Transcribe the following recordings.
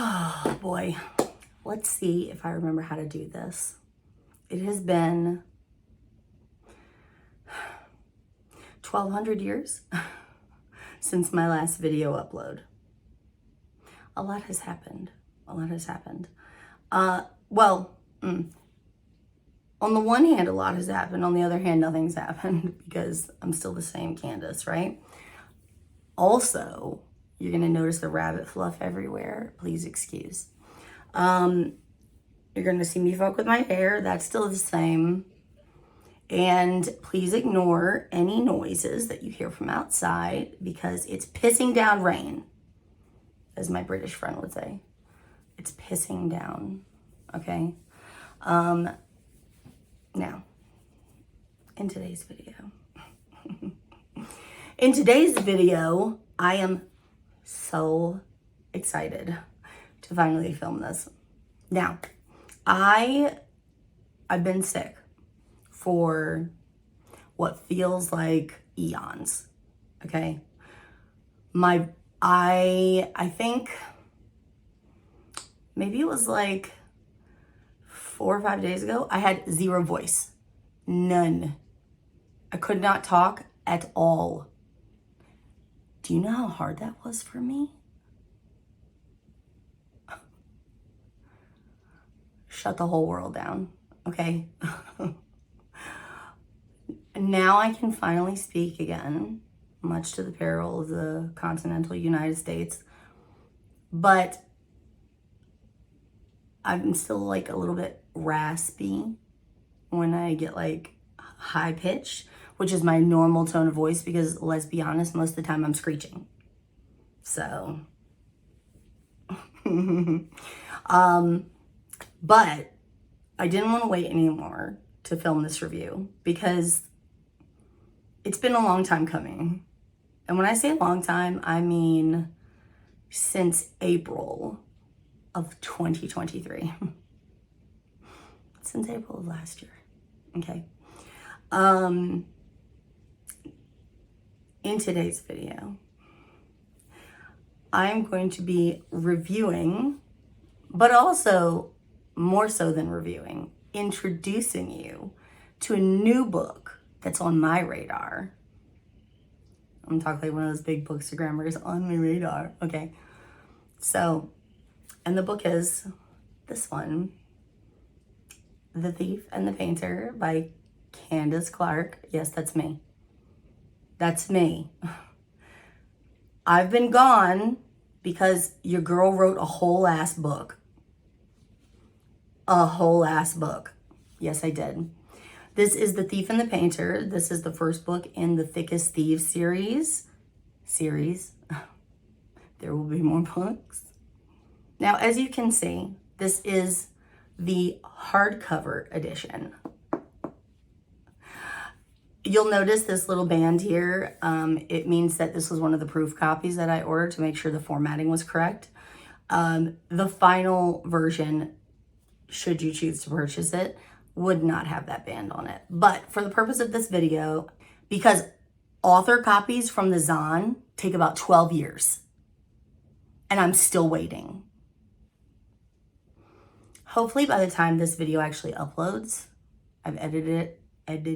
Oh boy, let's see if I remember how to do this. It has been 1,200 years since my last video upload. A lot has happened. A lot has happened. On the one hand, a lot has happened. On the other hand, nothing's happened because I'm still the same Candice, right? Also, you're gonna notice the rabbit fluff everywhere. Please excuse. You're gonna see me fuck with my hair. That's still the same. And please ignore any noises that you hear from outside because it's pissing down rain, as my British friend would say. It's pissing down, okay? Now, in today's video, I am so excited to finally film this. Now, I've been sick for what feels like eons, okay? I think maybe it was like 4 or 5 days ago, I had zero voice. None. I could not talk at all. Do you know how hard that was for me? Shut the whole world down, okay? Now I can finally speak again, much to the peril of the continental United States. But I'm still like a little bit raspy when I get like high pitch, which is my normal tone of voice because let's be honest, most of the time I'm screeching. So, but I didn't want to wait anymore to film this review because it's been a long time coming. And when I say a long time, I mean since April of 2023. Since April of last year, okay? In today's video, I'm going to be reviewing, but also more so than reviewing, introducing you to a new book that's on my radar. I'm talking like one of those big bookstagrammers on my radar, okay? So, and the book is this one, The Thief and the Painter by Candice Clark. Yes, that's me. That's me. I've been gone because your girl wrote a whole ass book. A whole ass book. Yes, I did. This is The Thief and the Painter. This is the first book in the Thick As Thieves series. There will be more books. Now, as you can see, this is the hardcover edition. You'll notice this little band here. It means that this was one of the proof copies that I ordered to make sure the formatting was correct. The final version, should you choose to purchase it, would not have that band on it. But for the purpose of this video, because author copies from the Zahn take about 12 years, and I'm still waiting. Hopefully by the time this video actually uploads, I've edited it, and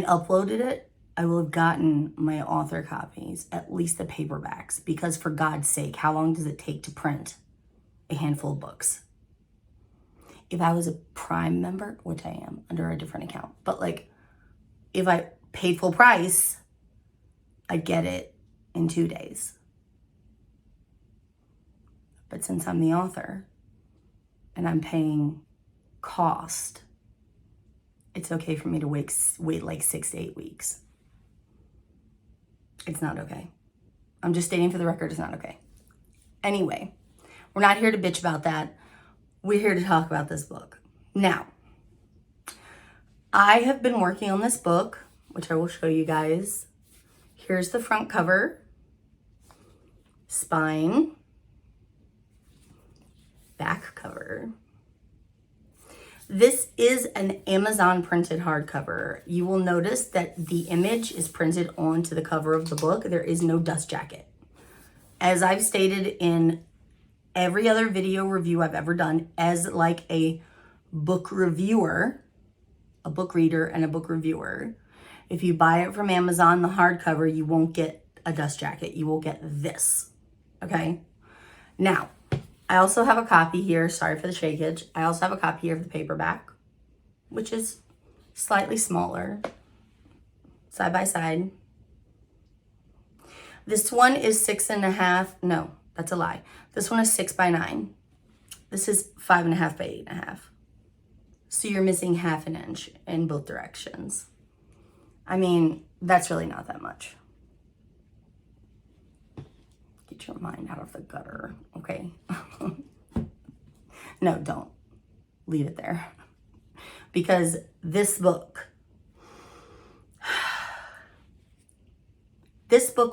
uploaded it, I will have gotten my author copies, at least the paperbacks, because for God's sake, how long does it take to print a handful of books? If I was a Prime member, which I am under a different account, but like if I paid full price, I'd get it in 2 days. But since I'm the author and I'm paying cost, it's okay for me to wait like 6 to 8 weeks. It's not okay. I'm just stating for the record, it's not okay. Anyway, we're not here to bitch about that. We're here to talk about this book. Now, I have been working on this book, which I will show you guys. Here's the front cover, spine, back cover. This is an Amazon printed hardcover. You will notice that the image is printed onto the cover of the book. There is no dust jacket. as I've stated in every other video review I've ever done, as like a book reviewer, a book reader and a book reviewer, if you buy it from Amazon, the hardcover, you won't get a dust jacket. You will get this, okay? Now, I also have a copy here. Sorry for the shakeage. I also have a copy here of the paperback, which is slightly smaller, side by side. This one is 6.5. No, that's a lie. This one is 6 by 9. This is 5.5 by 8.5. So you're missing half an inch in both directions. I mean, that's really not that much. Get your mind out of the gutter, okay? No, don't. Leave it there. Because this book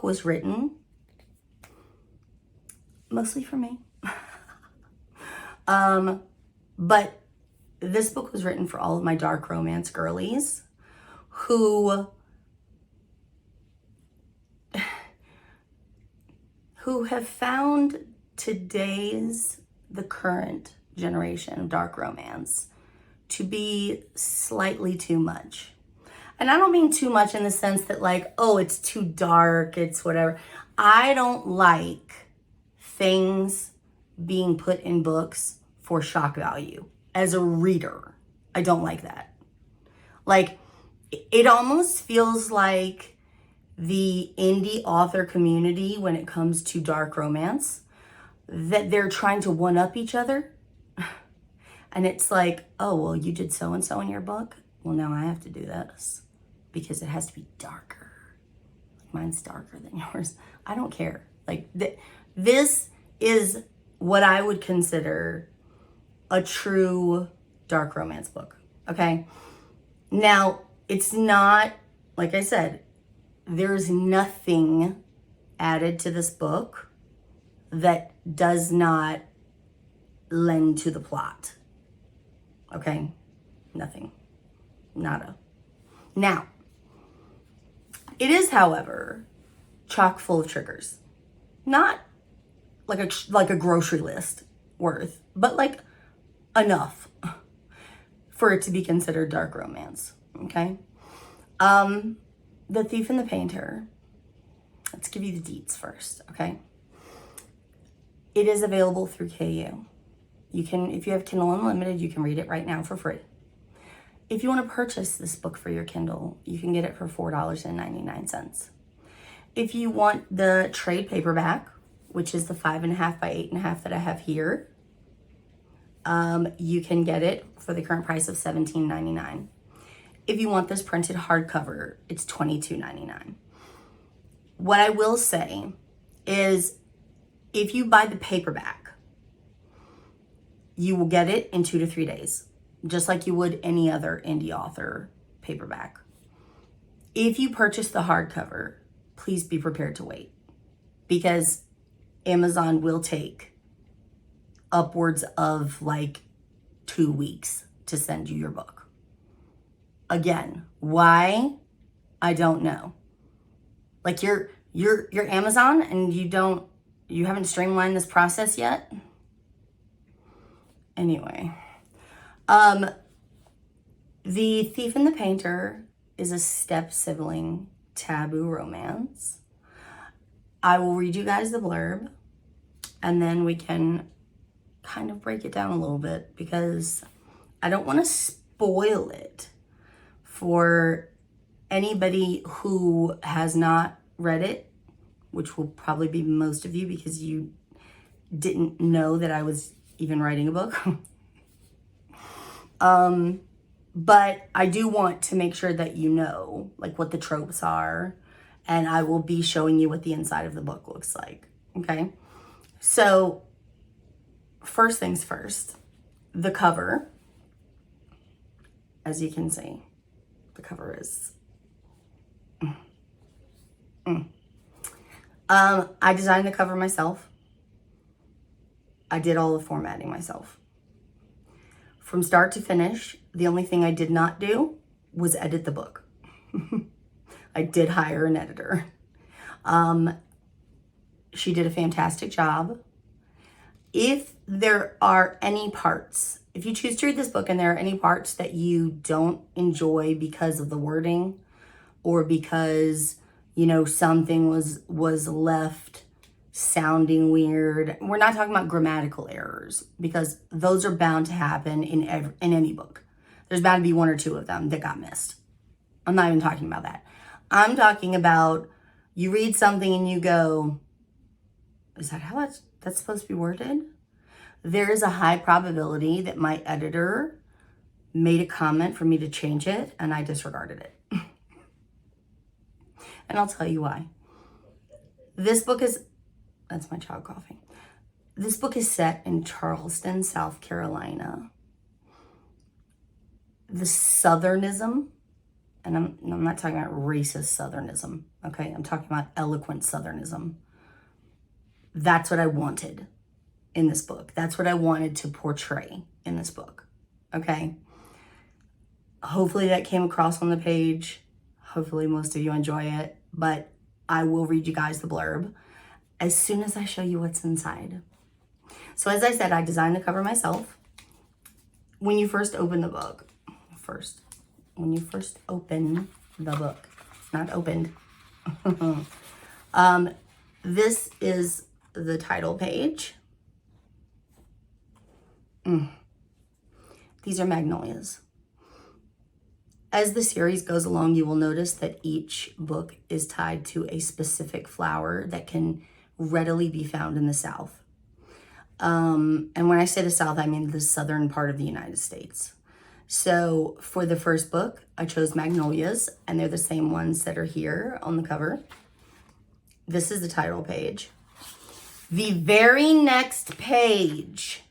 was written mostly for me. But this book was written for all of my dark romance girlies who have found the current generation of dark romance to be slightly too much. And I don't mean too much in the sense that like, oh, it's too dark, it's whatever. I don't like things being put in books for shock value. As a reader, I don't like that. Like, it almost feels like the indie author community when it comes to dark romance, that they're trying to one-up each other. And it's like, oh, well, you did so-and-so in your book. Well, now I have to do this because it has to be darker. Like mine's darker than yours. I don't care. Like this is what I would consider a true dark romance book, okay? Now, it's not, like I said, there's nothing added to this book that does not lend to the plot, okay? Nothing. Nada. Now, it is, however, chock full of triggers. Not like a grocery list worth, but like enough for it to be considered dark romance, okay? The Thief and the Painter. Let's give you the deets first, okay? It is available through KU. You can, if you have Kindle Unlimited, you can read it right now for free. If you want to purchase this book for your Kindle, you can get it for $4.99. If you want the trade paperback, which is the 5.5 by 8.5 that I have here, you can get it for the current price of $17.99. If you want this printed hardcover, it's $22.99. What I will say is if you buy the paperback, you will get it in 2 to 3 days, just like you would any other indie author paperback. If you purchase the hardcover, please be prepared to wait because Amazon will take upwards of like 2 weeks to send you your book. Again, why? I don't know. Like you're Amazon and you haven't streamlined this process yet. Anyway, The Thief and the Painter is a step-sibling taboo romance. I will read you guys the blurb and then we can kind of break it down a little bit because I don't want to spoil it for anybody who has not read it, which will probably be most of you because you didn't know that I was even writing a book. But I do want to make sure that you know like what the tropes are, and I will be showing you what the inside of the book looks like, okay? So first things first, the cover, as you can see, the cover is, I designed the cover myself. I did all the formatting myself. From start to finish, the only thing I did not do was edit the book. I did hire an editor. She did a fantastic job. If there are any parts, if you choose to read this book and there are any parts that you don't enjoy because of the wording or because, you know, something was left sounding weird, we're not talking about grammatical errors because those are bound to happen in any book. There's bound to be one or two of them that got missed. I'm not even talking about that. I'm talking about you read something and you go, is that how that's supposed to be worded? There is a high probability that my editor made a comment for me to change it and I disregarded it. And I'll tell you why. This book is, that's my child coughing. This book is set in Charleston, South Carolina. The Southernism, and I'm not talking about racist Southernism, okay? I'm talking about eloquent Southernism. That's what I wanted in this book. That's what I wanted to portray in this book, okay? Hopefully that came across on the page. Hopefully most of you enjoy it, but I will read you guys the blurb as soon as I show you what's inside. So as I said, I designed the cover myself. When you first open the book, not opened, this is the title page. These are magnolias. As the series goes along, you will notice that each book is tied to a specific flower that can readily be found in the South. And when I say the South, I mean the southern part of the United States. So for the first book, I chose magnolias, and they're the same ones that are here on the cover. This is the title page. The very next page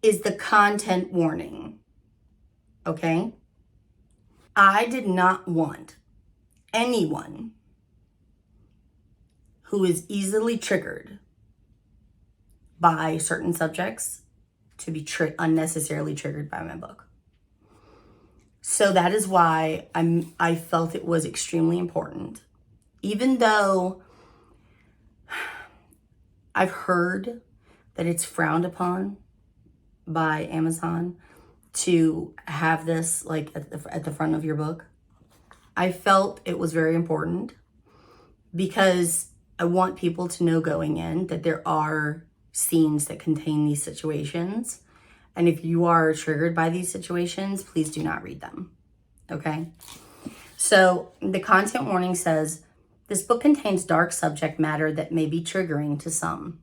is the content warning. Okay? I did not want anyone who is easily triggered by certain subjects to be unnecessarily triggered by my book. So that is why I felt it was extremely important. Even though I've heard that it's frowned upon by Amazon to have this like at the front of your book, I felt it was very important because I want people to know going in that there are scenes that contain these situations. And if you are triggered by these situations, please do not read them. Okay? So the content warning says, this book contains dark subject matter that may be triggering to some.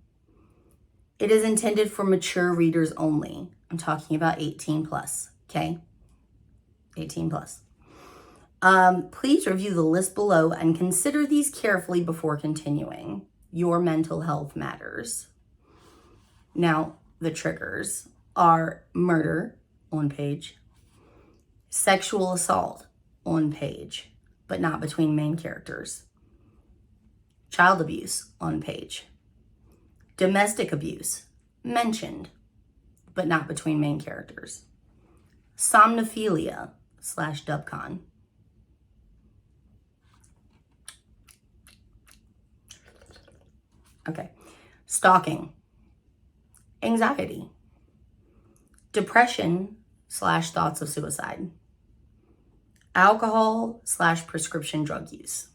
It is intended for mature readers only. I'm talking about 18 plus, okay? 18 plus. Please review the list below and consider these carefully before continuing. Your mental health matters. Now, the triggers are murder on page, sexual assault on page, but not between main characters, child abuse on page, domestic abuse mentioned, but not between main characters, somnophilia / dubcon. Okay, stalking, anxiety, depression / thoughts of suicide, alcohol / prescription drug use.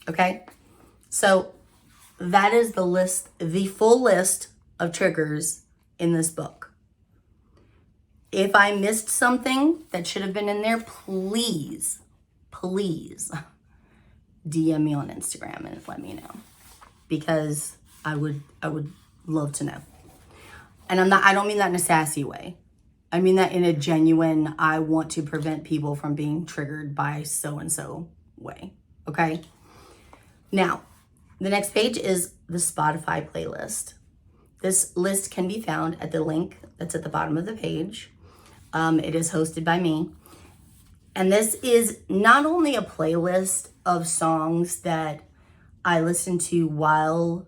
Okay, so that is the list, the full list of triggers in this book. If I missed something that should have been in there, please DM me on Instagram and let me know, because I would love to know. And I don't mean that in a sassy way. I mean that in a genuine, I want to prevent people from being triggered by so-and-so way, okay? Now, the next page is the Spotify playlist. This list can be found at the link that's at the bottom of the page. It is hosted by me. And this is not only a playlist of songs that I listen to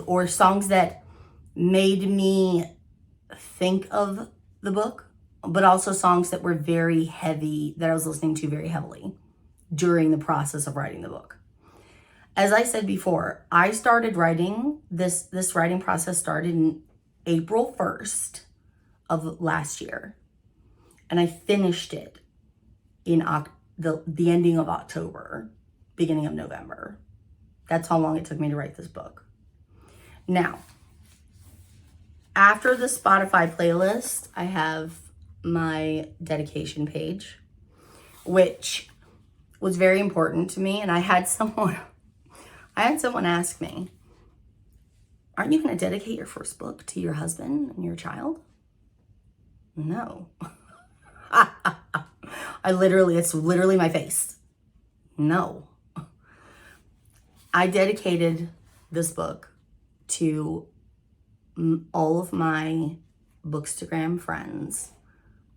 or songs that made me think of the book, but also songs that were very heavy, that I was listening to very heavily during the process of writing the book. As I said before, I started writing, this writing process started in April 1st of last year. And I finished it in the ending of October, beginning of November. That's how long it took me to write this book. Now, after the Spotify playlist, I have my dedication page, which was very important to me. And I had someone ask me, aren't you going to dedicate your first book to your husband and your child? No. It's literally my face. No. I dedicated this book to all of my Bookstagram friends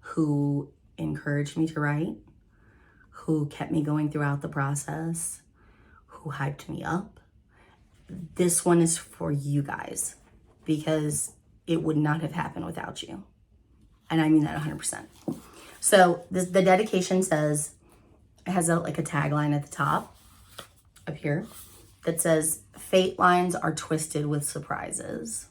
who encouraged me to write, who kept me going throughout the process, who hyped me up. This one is for you guys because it would not have happened without you. And I mean that 100%. So the dedication says, it has a tagline at the top up here that says, fate lines are twisted with surprises.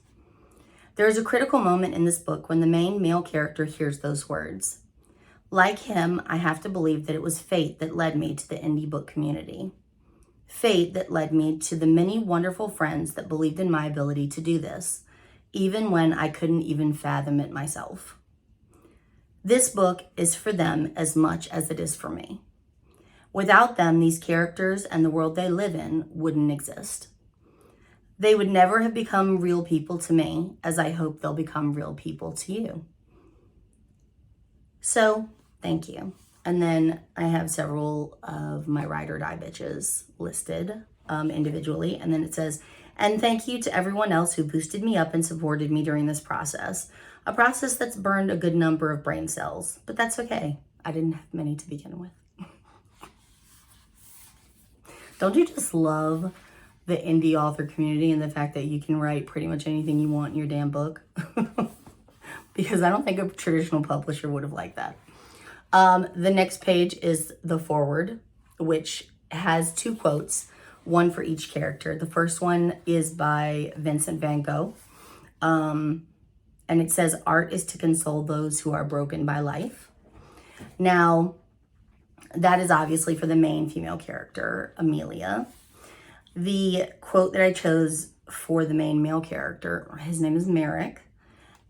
There is a critical moment in this book when the main male character hears those words. Like him, I have to believe that it was fate that led me to the indie book community. Fate that led me to the many wonderful friends that believed in my ability to do this, even when I couldn't even fathom it myself. This book is for them as much as it is for me. Without them, these characters and the world they live in wouldn't exist. They would never have become real people to me, as I hope they'll become real people to you. So, thank you. And then I have several of my ride or die bitches listed individually. And then it says, and thank you to everyone else who boosted me up and supported me during this process. A process that's burned a good number of brain cells, but that's okay. I didn't have many to begin with. Don't you just love the indie author community and the fact that you can write pretty much anything you want in your damn book? Because I don't think a traditional publisher would have liked that. The next page is the foreword, which has 2 quotes, one for each character. The first one is by Vincent van Gogh. And it says, art is to console those who are broken by life. Now, that is obviously for the main female character, Amelia. The quote that I chose for the main male character, his name is Merrick,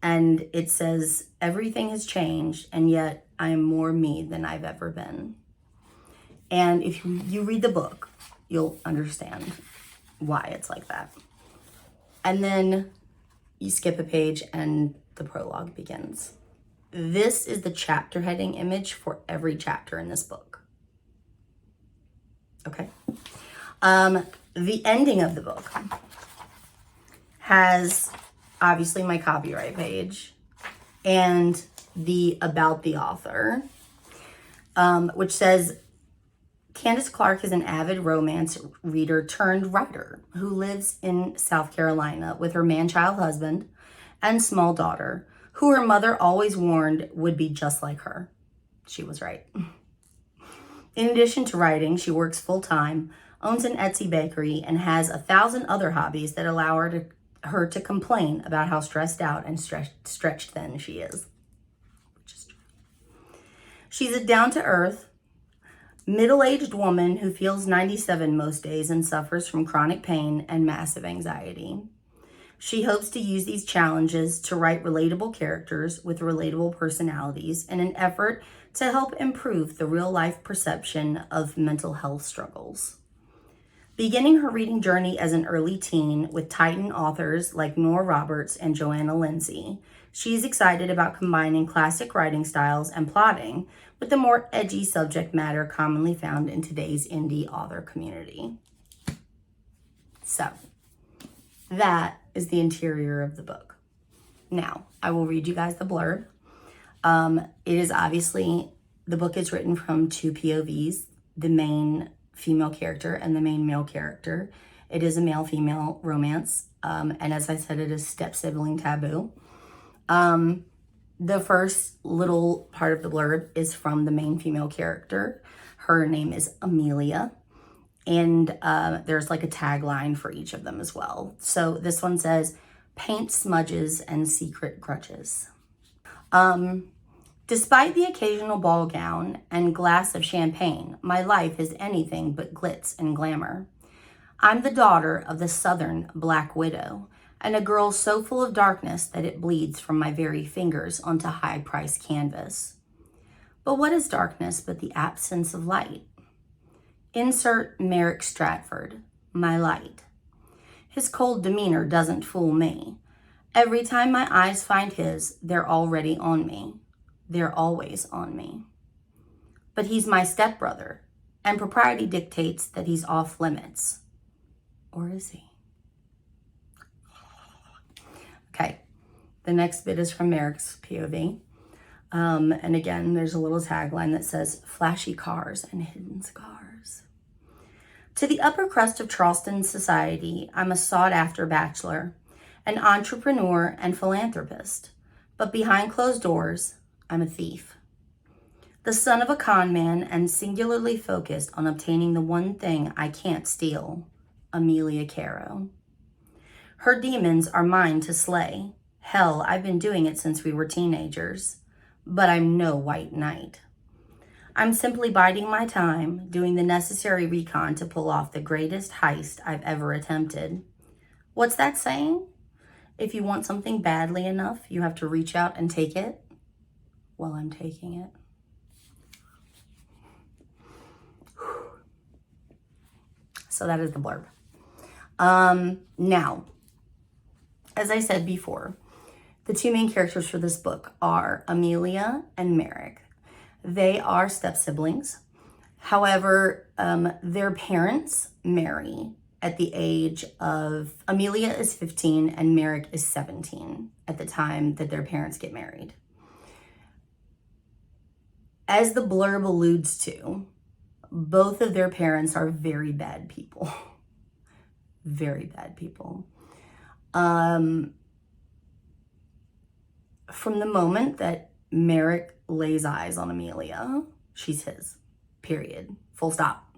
and it says, everything has changed, and yet I am more me than I've ever been. And if you read the book, you'll understand why it's like that. And then you skip a page and the prologue begins. This is the chapter heading image for every chapter in this book. Okay. The ending of the book has obviously my copyright page and the about the author, which says, Candice Clark is an avid romance reader turned writer who lives in South Carolina with her man-child husband and small daughter, who her mother always warned would be just like her. She was right. In addition to writing, she works full-time, owns an Etsy bakery, and has 1,000 other hobbies that allow her to complain about how stressed out and stretched thin she is. Which is true. She's a down-to-earth, middle-aged woman who feels 97 most days and suffers from chronic pain and massive anxiety. She hopes to use these challenges to write relatable characters with relatable personalities in an effort to help improve the real-life perception of mental health struggles. Beginning her reading journey as an early teen with Titan authors like Nora Roberts and Joanna Lindsay, she's excited about combining classic writing styles and plotting with the more edgy subject matter commonly found in today's indie author community. So, that is the interior of the book. Now, I will read you guys the blurb. It is obviously, the book is written from 2 POVs, the main female character and the main male character. It is a male-female romance, and as I said, it is step-sibling taboo. The first little part of the blurb is from the main female character. Her name is Amelia, And there's like a tagline for each of them as well. So this one says, paint smudges and secret grudges. Despite the occasional ball gown and glass of champagne, my life is anything but glitz and glamour. I'm the daughter of the Southern Black Widow, and a girl so full of darkness that it bleeds from my very fingers onto high-priced canvas. But what is darkness but the absence of light? Insert Merrick Stratford, my light. His cold demeanor doesn't fool me. Every time my eyes find his, they're already on me. They're always on me. But he's my stepbrother, and propriety dictates that he's off limits. Or is he? Okay, the next bit is from Merrick's POV. And again, there's a little tagline that says, flashy cars and hidden scars. To the upper crust of Charleston society, I'm a sought-after bachelor, an entrepreneur and philanthropist. But behind closed doors, I'm a thief. The son of a con man and singularly focused on obtaining the one thing I can't steal, Amelia Caro. Her demons are mine to slay. Hell, I've been doing it since we were teenagers. But I'm no white knight. I'm simply biding my time, doing the necessary recon to pull off the greatest heist I've ever attempted. What's that saying? If you want something badly enough, you have to reach out and take it. Well, I'm taking it. So that is the blurb. Now, as I said before, the two main characters for this book are Amelia and Merrick. They are step-siblings. However, their parents marry at the age of, Amelia is 15 and Merrick is 17 at the time that their parents get married. As the blurb alludes to, both of their parents are very bad people. Very bad people. From the moment that Merrick lays eyes on Amelia, she's his, period, full stop.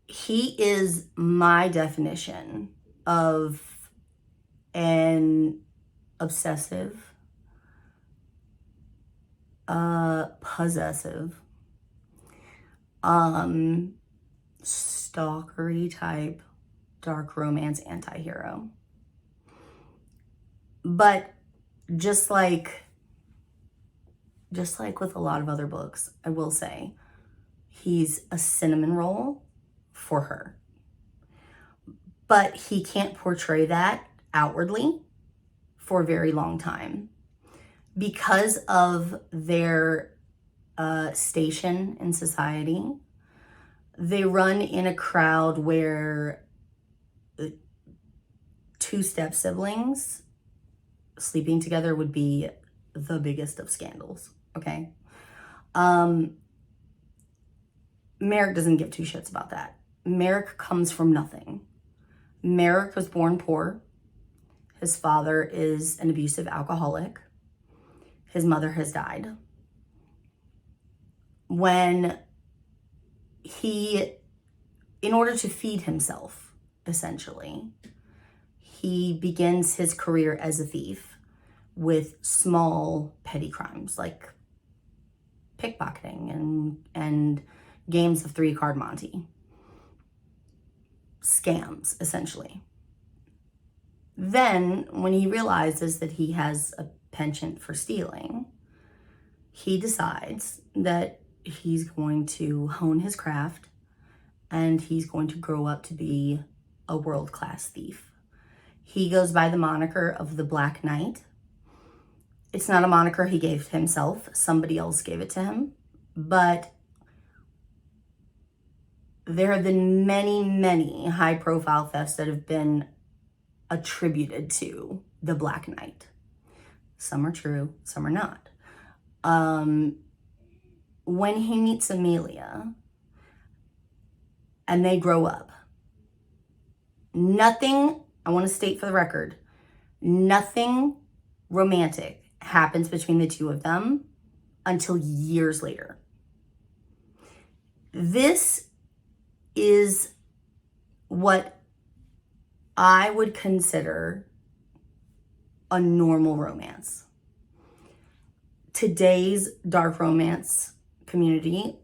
He is my definition of an obsessive, possessive, stalkery type dark romance anti-hero. But just like with a lot of other books, I will say, he's a cinnamon roll for her. But he can't portray that outwardly for a very long time. Because of their station in society, they run in a crowd where two step siblings sleeping together would be the biggest of scandals, okay? Merrick doesn't give two shits about that. Merrick comes from nothing. Merrick was born poor. His father is an abusive alcoholic. His mother has died. When he, in order to feed himself, essentially, he begins his career as a thief with small petty crimes like pickpocketing and games of 3-card Monte. Scams, essentially. Then, when he realizes that he has a penchant for stealing, he decides that he's going to hone his craft and he's going to grow up to be a world-class thief. He goes by the moniker of the Black Knight. It's not a moniker he gave himself. Somebody else gave it to him. But there have been many, many high-profile thefts that have been attributed to the Black Knight. Some are true, some are not. When he meets Amelia and they grow up, nothing, I want to state for the record, nothing romantic happens between the two of them until years later. This is what I would consider a normal romance. Today's dark romance community,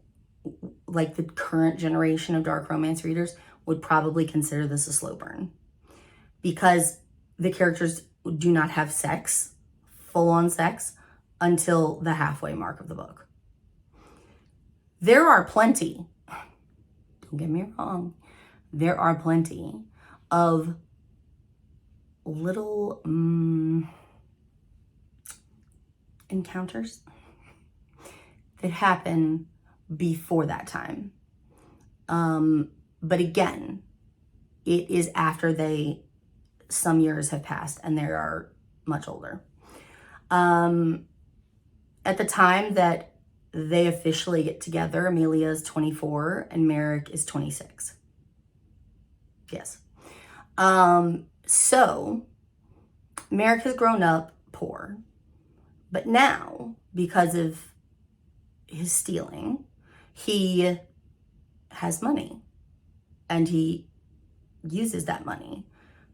like the current generation of dark romance readers, would probably consider this a slow burn because the characters do not have sex, full-on sex, until the halfway mark of the book. There are plenty, don't get me wrong, there are plenty of little encounters that happen before that time. But again, it is after some years have passed and they are much older. At the time that they officially get together, Amelia is 24 and Merrick is 26. Yes. So Merrick has grown up poor, but now, because of his stealing, he has money and he uses that money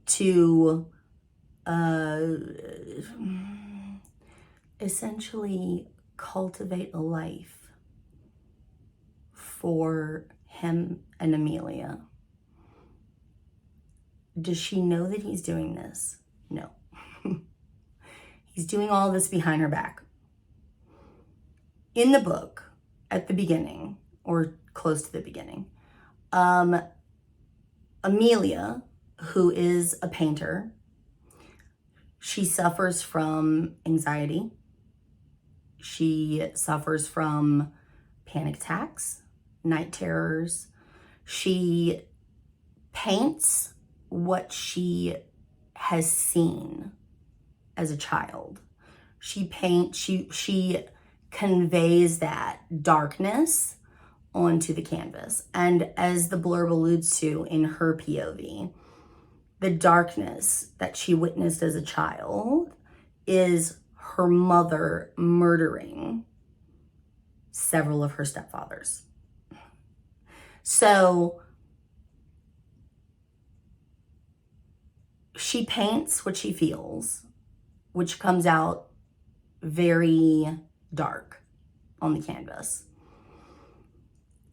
to essentially cultivate a life for him and Amelia. Does she know that he's doing this? No. He's doing all this behind her back. In the book, at the beginning, or close to the beginning, Amelia, who is a painter, she suffers from anxiety. She suffers from panic attacks, night terrors. She paints what she has seen as a child. She conveys that darkness onto the canvas. And as the blurb alludes to in her POV, the darkness that she witnessed as a child is her mother murdering several of her stepfathers. So she paints what she feels, which comes out very dark on the canvas.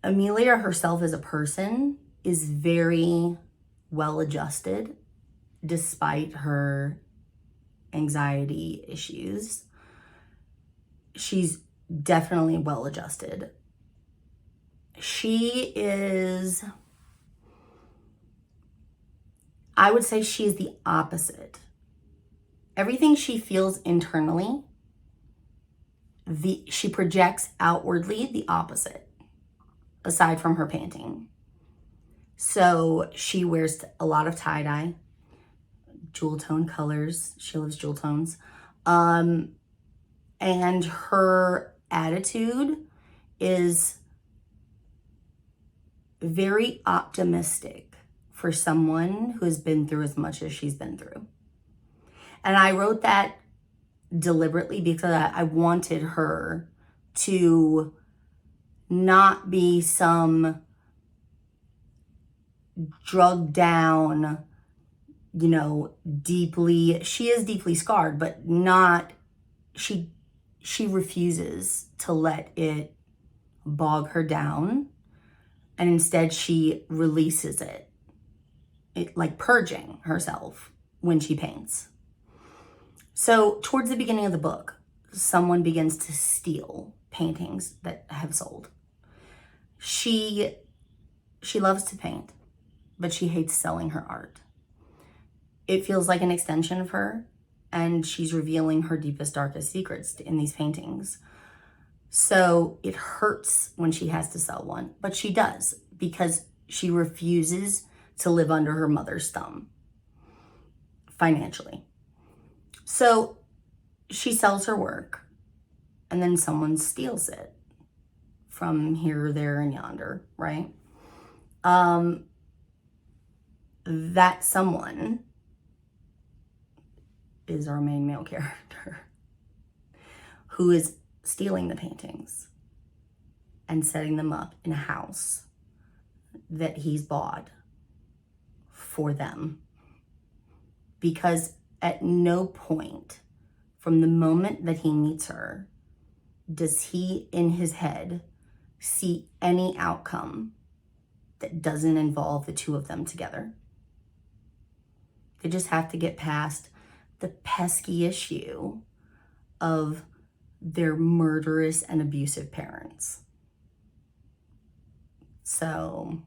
Amelia herself as a person is very well adjusted despite her anxiety issues. She's definitely well adjusted. She is, I would say she is the opposite. Everything she feels internally, she projects outwardly the opposite, aside from her painting. So she wears a lot of tie-dye, jewel tone colors. She loves jewel tones. And her attitude is very optimistic for someone who has been through as much as she's been through. And I wrote that deliberately because I wanted her to not be some drugged down, she is deeply scarred, but not, she refuses to let it bog her down. And instead she releases it like purging herself when she paints. So towards the beginning of the book, someone begins to steal paintings that have sold. She loves to paint, but she hates selling her art. It feels like an extension of her, and she's revealing her deepest, darkest secrets in these paintings. So it hurts when she has to sell one, but she does because she refuses to live under her mother's thumb financially. So she sells her work, and then someone steals it from here, there, and yonder, right? That someone is our main male character who is stealing the paintings and setting them up in a house that he's bought for them. Because at no point from the moment that he meets her does he in his head see any outcome that doesn't involve the two of them together. They just have to get past the pesky issue of their murderous and abusive parents. So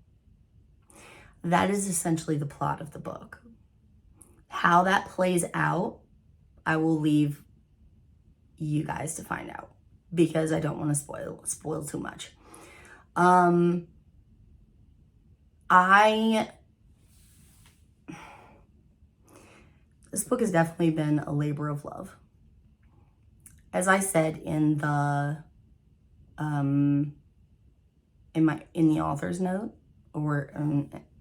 that is essentially the plot of the book. How that plays out, I will leave you guys to find out because I don't want to spoil too much. This book has definitely been a labor of love. As I said in the in the author's note, or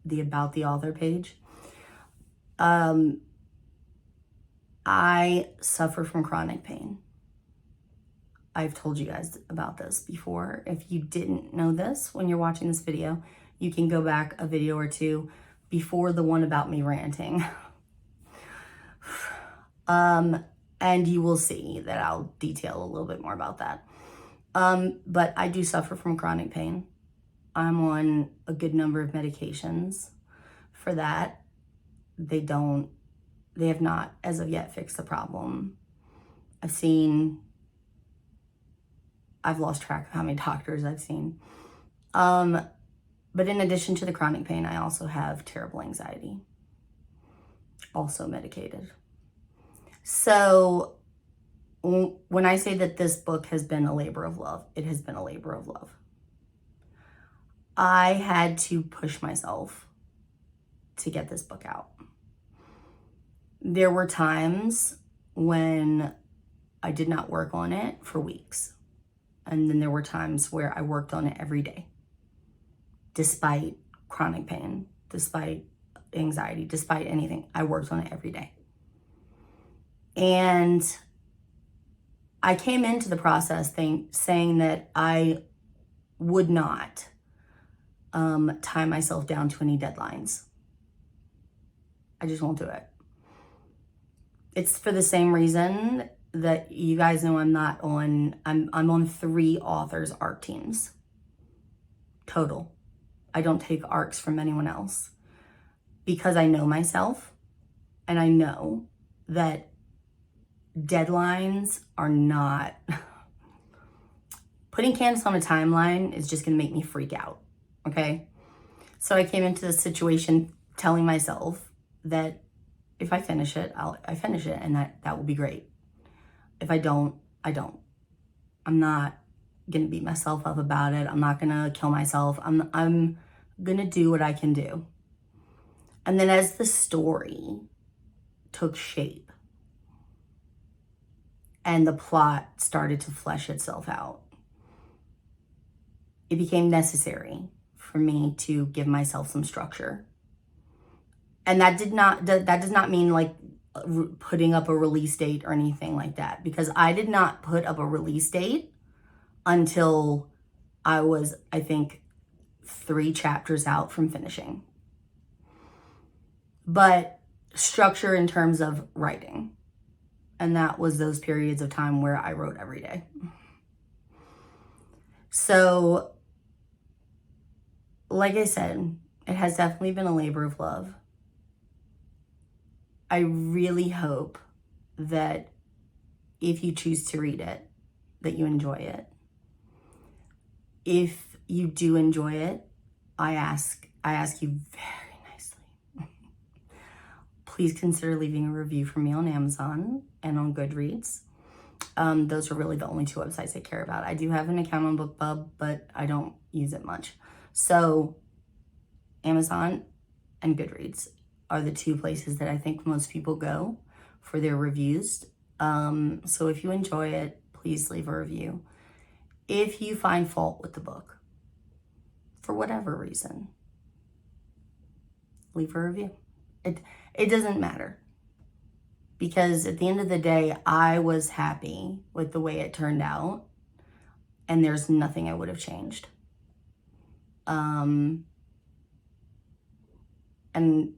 the about the author page, I suffer from chronic pain. I've told you guys about this before. If you didn't know this when you're watching this video, you can go back a video or two before the one about me ranting. And you will see that I'll detail a little bit more about that. But I do suffer from chronic pain. I'm on a good number of medications for that. They have not, as of yet, fixed the problem. I've lost track of how many doctors I've seen. But in addition to the chronic pain, I also have terrible anxiety, also medicated. So when I say that this book has been a labor of love, it has been a labor of love. I had to push myself to get this book out. There were times when I did not work on it for weeks. And then there were times where I worked on it every day, despite chronic pain, despite anxiety, despite anything. I worked on it every day. And I came into the process saying that I would not tie myself down to any deadlines. I just won't do it. It's for the same reason that you guys know I'm on 3 authors' ARC teams. Total. I don't take ARCs from anyone else. Because I know myself, and I know that deadlines are not... Putting Candice on a timeline is just going to make me freak out, okay? So I came into this situation telling myself that if I finish it, I finish it, and that will be great. If I don't, I don't. I'm not going to beat myself up about it. I'm not going to kill myself. I'm going to do what I can do. And then as the story took shape and the plot started to flesh itself out, it became necessary for me to give myself some structure. And that does not mean like putting up a release date or anything like that, because I did not put up a release date until I was, I think, 3 chapters out from finishing. But structure in terms of writing. And that was those periods of time where I wrote every day. So, like I said, it has definitely been a labor of love. I really hope that if you choose to read it, that you enjoy it. If you do enjoy it, I ask you very nicely, please consider leaving a review for me on Amazon and on Goodreads. Those are really the only 2 websites I care about. I do have an account on BookBub, but I don't use it much. So Amazon and Goodreads are the 2 places that I think most people go for their reviews. So if you enjoy it, please leave a review. If you find fault with the book, for whatever reason, leave a review. It doesn't matter. Because at the end of the day, I was happy with the way it turned out. And there's nothing I would have changed. And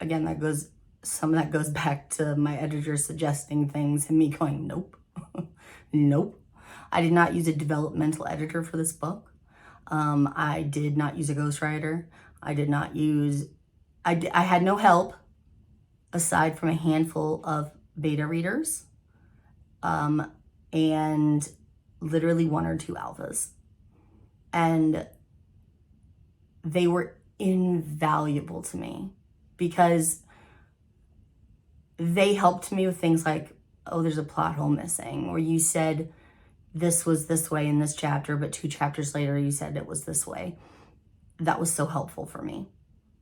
again, some of that goes back to my editor suggesting things and me going, nope, nope. I did not use a developmental editor for this book. I did not use a ghostwriter. I had no help aside from a handful of beta readers, and literally 1 or 2 alphas. And they were invaluable to me because they helped me with things like, oh, there's a plot hole missing, or you said this was this way in this chapter, but 2 chapters later you said it was this way. That was so helpful for me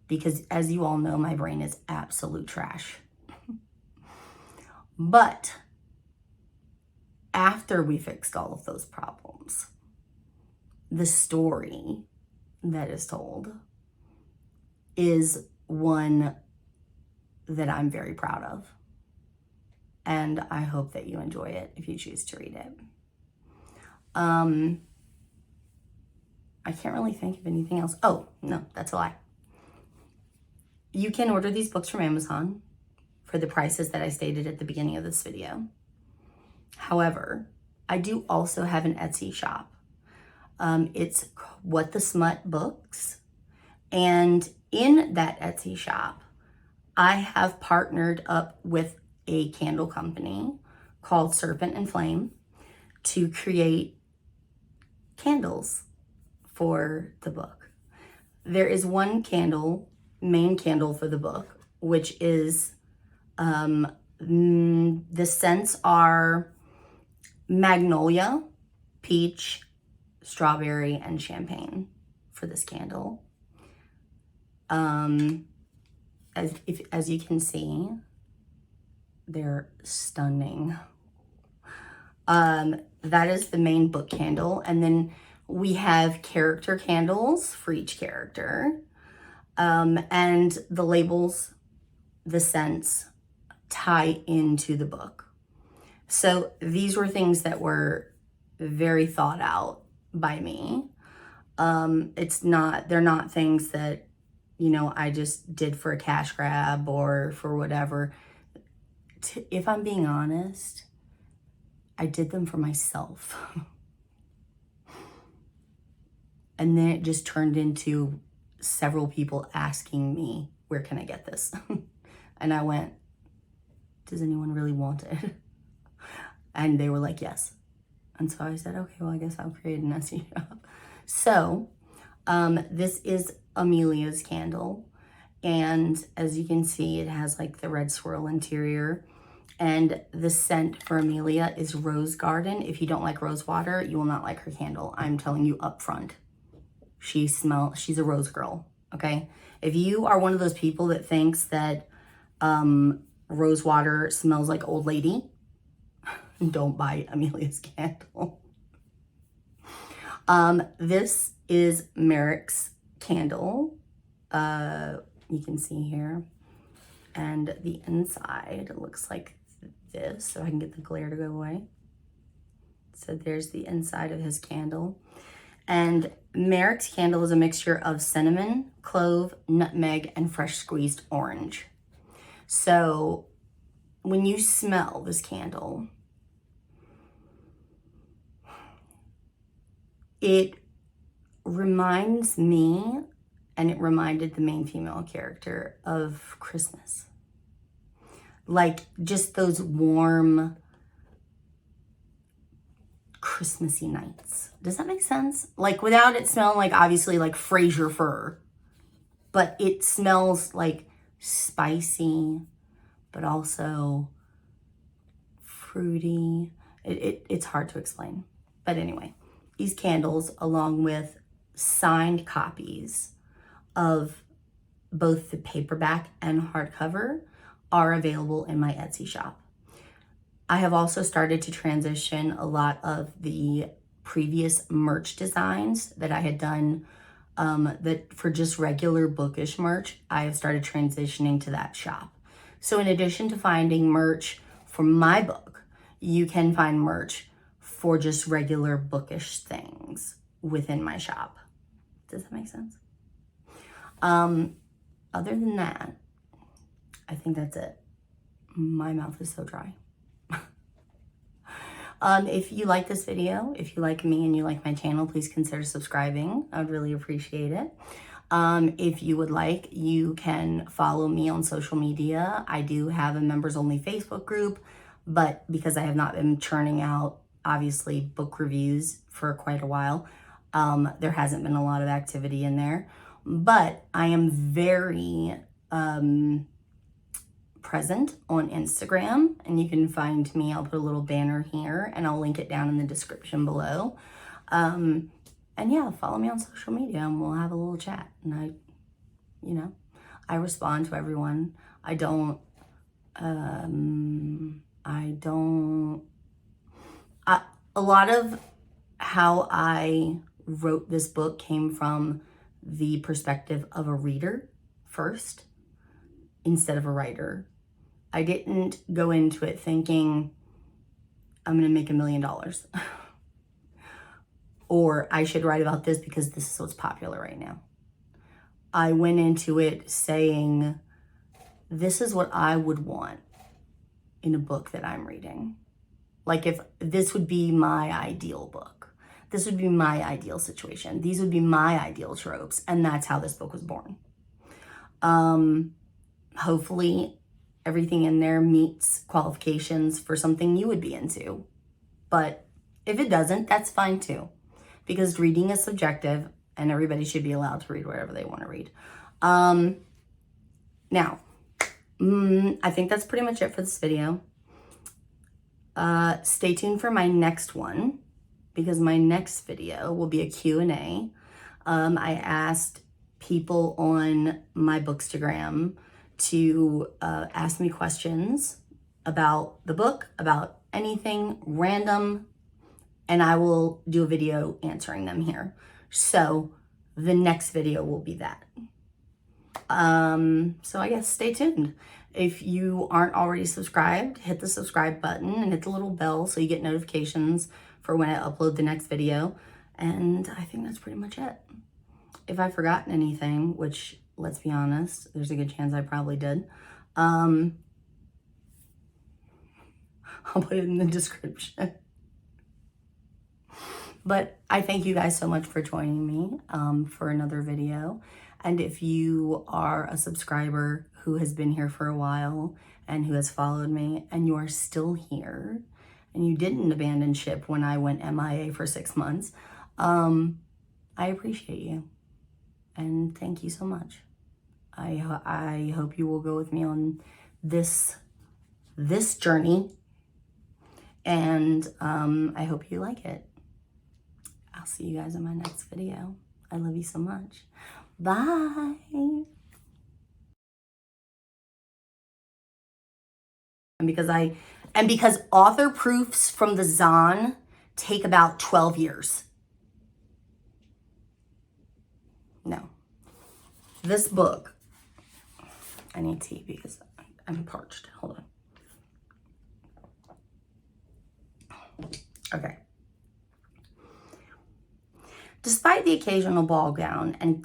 because, as you all know, my brain is absolute trash. But after we fixed all of those problems, the story that is told is one that I'm very proud of. And I hope that you enjoy it if you choose to read it. I can't really think of anything else. Oh, no, that's a lie. You can order these books from Amazon for the prices that I stated at the beginning of this video. However, I do also have an Etsy shop. It's What the Smut Books. And in that Etsy shop, I have partnered up with a candle company called Serpent and Flame to create candles for the book. There is one candle, main candle for the book, which is, the scents are magnolia, peach, strawberry, and champagne for this candle. As you can see, they're stunning. That is the main book candle. And then we have character candles for each character. And the labels, the scents, tie into the book. So these were things that were very thought out by me. They're not things that, I just did for a cash grab or for whatever. If I'm being honest, I did them for myself. And then it just turned into several people asking me, where can I get this? And I went, does anyone really want it? And they were like, yes. And so I said, okay, well, I guess I'll create an Etsy shop. So this is Amelia's candle. And as you can see, it has like the red swirl interior. And the scent for Amelia is Rose Garden. If you don't like rose water, you will not like her candle. I'm telling you up front. She's a rose girl, okay? If you are one of those people that thinks that rose water smells like old lady, don't buy Amelia's candle. This is Merrick's candle. You can see here. And the inside looks like this, so I can get the glare to go away. So there's the inside of his candle. And Merrick's candle is a mixture of cinnamon, clove, nutmeg, and fresh squeezed orange. So when you smell this candle, it reminds me, and it reminded the main female character, of Christmas. Like just those warm Christmassy nights. Does that make sense? Like without it smelling like, obviously, like Fraser fir, but it smells like spicy, but also fruity. It's hard to explain. But anyway, these candles, along with signed copies of both the paperback and hardcover, are available in my Etsy shop. I have also started to transition a lot of the previous merch designs that I had done that for just regular bookish merch. I have started transitioning to that shop. So in addition to finding merch for my book, you can find merch for just regular bookish things within my shop. Does that make sense? other than that, I think that's it. My mouth is so dry. If you like this video, if you like me and you like my channel, please consider subscribing. I would really appreciate it. If you would like, you can follow me on social media. I do have a members only Facebook group, but because I have not been churning out, obviously, book reviews for quite a while, there hasn't been a lot of activity in there. But I am very present on Instagram, and you can find me. I'll put a little banner here and I'll link it down in the description below. And yeah, follow me on social media and we'll have a little chat. And I respond to everyone. A lot of how I wrote this book came from the perspective of a reader first instead of a writer. I didn't go into it thinking I'm going to make $1 million or I should write about this because this is what's popular right now. I went into it saying, this is what I would want in a book that I'm reading. Like, if this would be my ideal book, this would be my ideal situation. These would be my ideal tropes. And that's how this book was born. Hopefully everything in there meets qualifications for something you would be into. But if it doesn't, that's fine too. Because reading is subjective and everybody should be allowed to read whatever they want to read. Now, I think that's pretty much it for this video. Stay tuned for my next one, because my next video will be a Q&A. I asked people on my Bookstagram to ask me questions about the book, about anything random, and I will do a video answering them here. So the next video will be that. So I guess stay tuned. If you aren't already subscribed, hit the subscribe button and hit the little bell so you get notifications for when I upload the next video. And I think that's pretty much it. If I've forgotten anything, which, let's be honest, there's a good chance I probably did, I'll put it in the description. But I thank you guys so much for joining me for another video. And if you are a subscriber who has been here for a while and who has followed me and you are still here and you didn't abandon ship when I went MIA for 6 months, I appreciate you. And thank you so much. I hope you will go with me on this journey. And I hope you like it. I'll see you guys in my next video. I love you so much. Bye. And because author proofs from the Zahn take about 12 years. No. This book, I need tea because I'm parched. Hold on. Okay. Despite the occasional ball gown and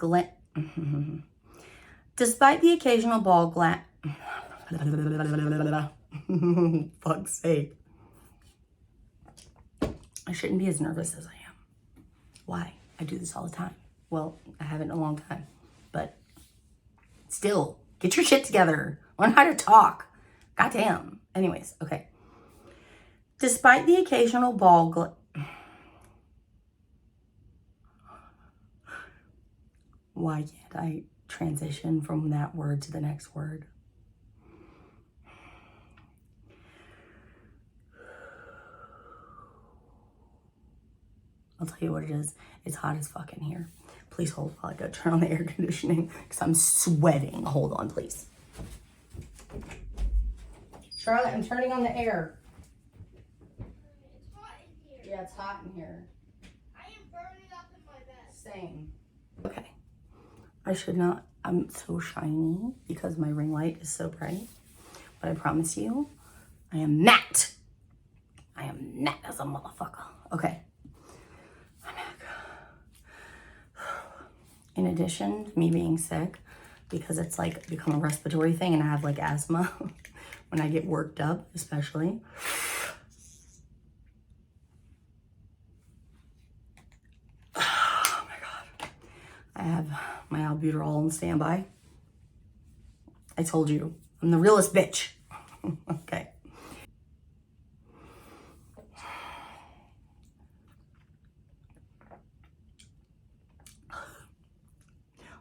fuck's sake. I shouldn't be as nervous as I am. Why? I do this all the time. Well, I haven't in a long time, but still, get your shit together. Learn how to talk. Goddamn. Anyways, okay. Despite the occasional ball why can't I transition from that word to the next word? I'll tell you what it is. It's hot as fuck in here. Please hold while I go turn on the air conditioning because I'm sweating. Hold on, please. Charlotte, I'm turning on the air. It's hot in here. Yeah, it's hot in here. I am burning up in my bed. Same. Okay. I should not. I'm so shiny because my ring light is so bright. But I promise you, I am matte. I am matte as a motherfucker. Okay. I'm back. In addition to me being sick, because it's like become a respiratory thing and I have like asthma when I get worked up, especially. Oh my God. I have my albuterol on standby. I told you, I'm the realest bitch. Okay.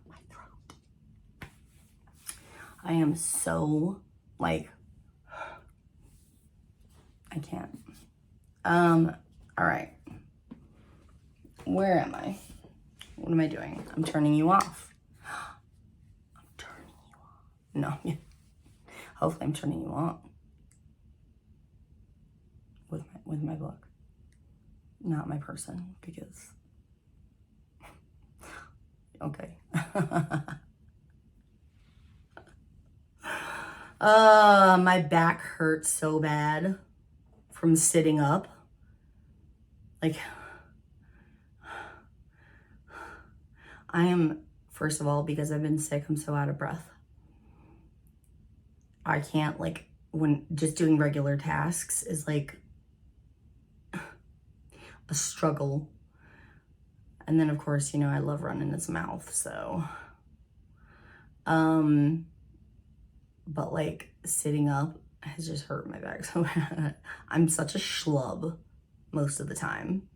My throat. I am so like, I can't. All right. Where am I? What am I doing? I'm turning you off. I'm turning you off. No. Hopefully I'm turning you on. With my book. Not my person, because okay. My back hurts so bad from sitting up. Like, I am, first of all, because I've been sick, I'm so out of breath. I can't, like, when just doing regular tasks is like a struggle. And then, of course, you know, I love running his mouth, so. But, like, sitting up has just hurt my back so bad. I'm such a schlub most of the time.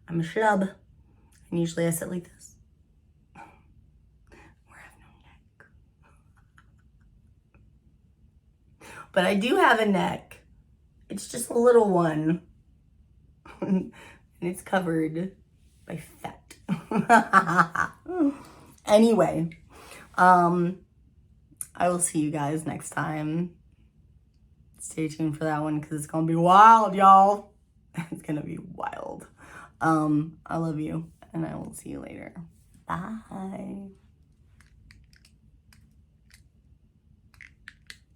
I'm a schlub. And usually I sit like this. Where I have no neck. But I do have a neck. It's just a little one. And it's covered by fat. Anyway, I will see you guys next time. Stay tuned for that one because it's gonna be wild, y'all. It's gonna be wild. I love you and I will see you later. Bye.